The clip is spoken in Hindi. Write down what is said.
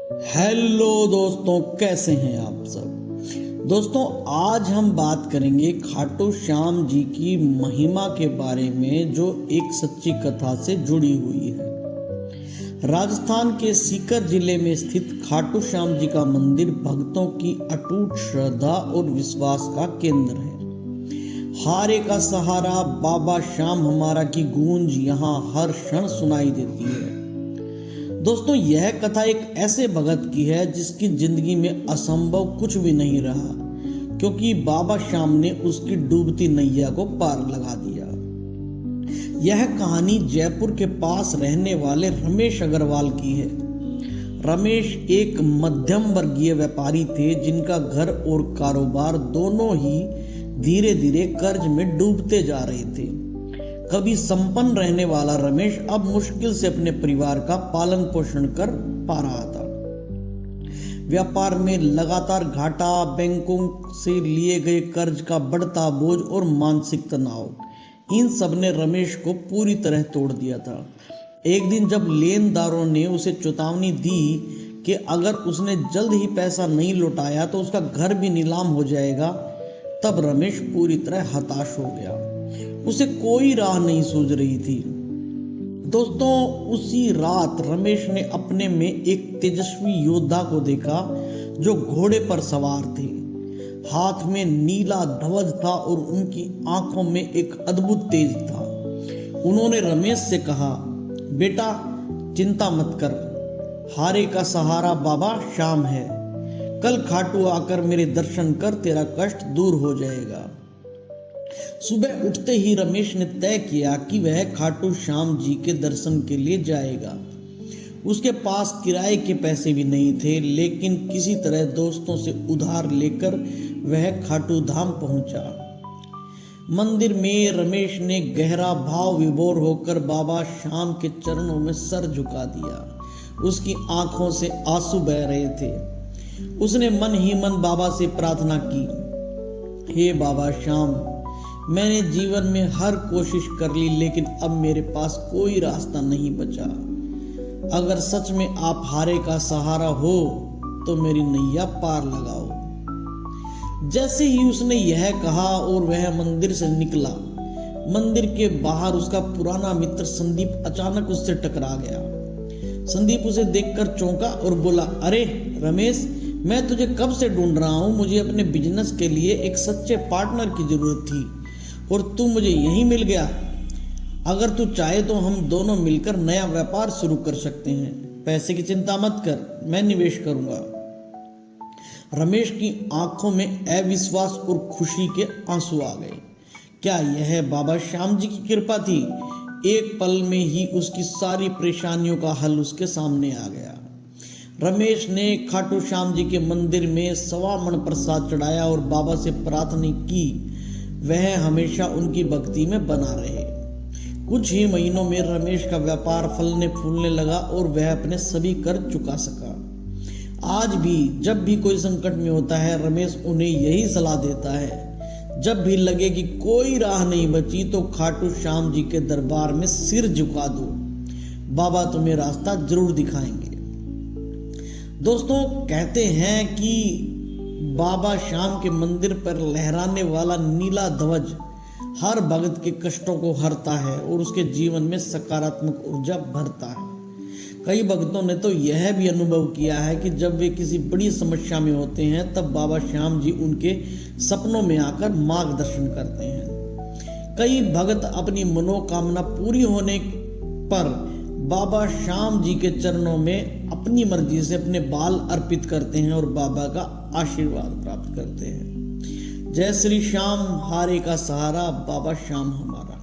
हेलो दोस्तों, कैसे हैं आप सब। दोस्तों, आज हम बात करेंगे खाटू श्याम जी की महिमा के बारे में, जो एक सच्ची कथा से जुड़ी हुई है। राजस्थान के सीकर जिले में स्थित खाटू श्याम जी का मंदिर भक्तों की अटूट श्रद्धा और विश्वास का केंद्र है। हारे का सहारा बाबा श्याम हमारा की गूंज यहाँ हर क्षण सुनाई देती है। दोस्तों, यह कथा एक ऐसे भगत की है जिसकी जिंदगी में असंभव कुछ भी नहीं रहा, क्योंकि बाबा श्याम ने उसकी डूबती नैया को पार लगा दिया। यह कहानी जयपुर के पास रहने वाले रमेश अग्रवाल की है। रमेश एक मध्यम वर्गीय व्यापारी थे, जिनका घर और कारोबार दोनों ही धीरे धीरे कर्ज में डूबते जा रहे थे। कभी संपन्न रहने वाला रमेश अब मुश्किल से अपने परिवार का पालन पोषण कर पा रहा था। व्यापार में लगातार घाटा, बैंकों से लिए गए कर्ज का बढ़ता बोझ और मानसिक तनाव, इन सब ने रमेश को पूरी तरह तोड़ दिया था। एक दिन जब लेनदारों ने उसे चेतावनी दी कि अगर उसने जल्द ही पैसा नहीं लौटाया तो उसका घर भी नीलाम हो जाएगा, तब रमेश पूरी तरह हताश हो गया। उसे कोई राह नहीं सूझ रही थी। दोस्तों, उसी रात रमेश ने अपने में एक तेजस्वी योद्धा को देखा जो घोड़े पर सवार थे। हाथ में नीला ध्वज था और उनकी आंखों में एक अद्भुत तेज था। उन्होंने रमेश से कहा, बेटा चिंता मत कर, हारे का सहारा बाबा श्याम है। कल खाटू आकर मेरे दर्शन कर, तेरा कष्ट दूर हो जाएगा। सुबह उठते ही रमेश ने तय किया कि वह खाटू श्याम जी के दर्शन के लिए जाएगा। उसके पास किराए के पैसे भी नहीं थे, लेकिन किसी तरह दोस्तों से उधार लेकर वह खाटू धाम पहुंचा। मंदिर में रमेश ने गहरा भाव विभोर होकर बाबा श्याम के चरणों में सर झुका दिया। उसकी आंखों से आंसू बह रहे थे। उसने मन ही मन बाबा से प्रार्थना की, हे बाबा श्याम, मैंने जीवन में हर कोशिश कर ली, लेकिन अब मेरे पास कोई रास्ता नहीं बचा। अगर सच में आप हारे का सहारा हो तो मेरी नैया पार लगाओ। जैसे ही उसने यह कहा और वह मंदिर से निकला, मंदिर के बाहर उसका पुराना मित्र संदीप अचानक उससे टकरा गया। संदीप उसे देखकर चौंका और बोला, अरे रमेश, मैं तुझे कब से ढूंढ रहा हूँ। मुझे अपने बिजनेस के लिए एक सच्चे पार्टनर की जरूरत थी और तू मुझे यहीं मिल गया। अगर तू चाहे तो हम दोनों मिलकर नया व्यापार शुरू कर सकते हैं। पैसे की चिंता मत कर, मैं निवेश करूंगा। रमेश की आंखों में अविश्वास और खुशी के आंसू आ गए। क्या यह बाबा श्याम जी की कृपा थी? एक पल में ही उसकी सारी परेशानियों का हल उसके सामने आ गया। रमेश ने खाटू श्याम जी के मंदिर में सवा मन प्रसाद चढ़ाया और बाबा से प्रार्थना की वह हमेशा उनकी भक्ति में बना रहे। कुछ ही महीनों में रमेश का व्यापार फलने फूलने लगा और वह अपने सभी कर्ज चुका सका। आज भी जब भी कोई संकट में होता है, रमेश उन्हें यही सलाह देता है, जब भी लगे कि कोई राह नहीं बची तो खाटू श्याम जी के दरबार में सिर झुका दो, बाबा तुम्हें रास्ता जरूर दिखाएंगे। दोस्तों, कहते हैं कि बाबा श्याम के मंदिर पर लहराने वाला नीला ध्वज हर भक्त के कष्टों को हरता है और उसके जीवन में सकारात्मक ऊर्जा भरता है। कई भक्तों ने तो यह भी अनुभव किया है कि जब वे किसी बड़ी समस्या में होते हैं, तब बाबा श्याम जी उनके सपनों में आकर मार्गदर्शन करते हैं। कई भक्त अपनी मनोकामना पूरी होने पर बाबा श्याम जी के चरणों में अपनी मर्जी से अपने बाल अर्पित करते हैं और बाबा का आशीर्वाद प्राप्त करते हैं। जय श्री श्याम, हारे का सहारा बाबा श्याम हमारा।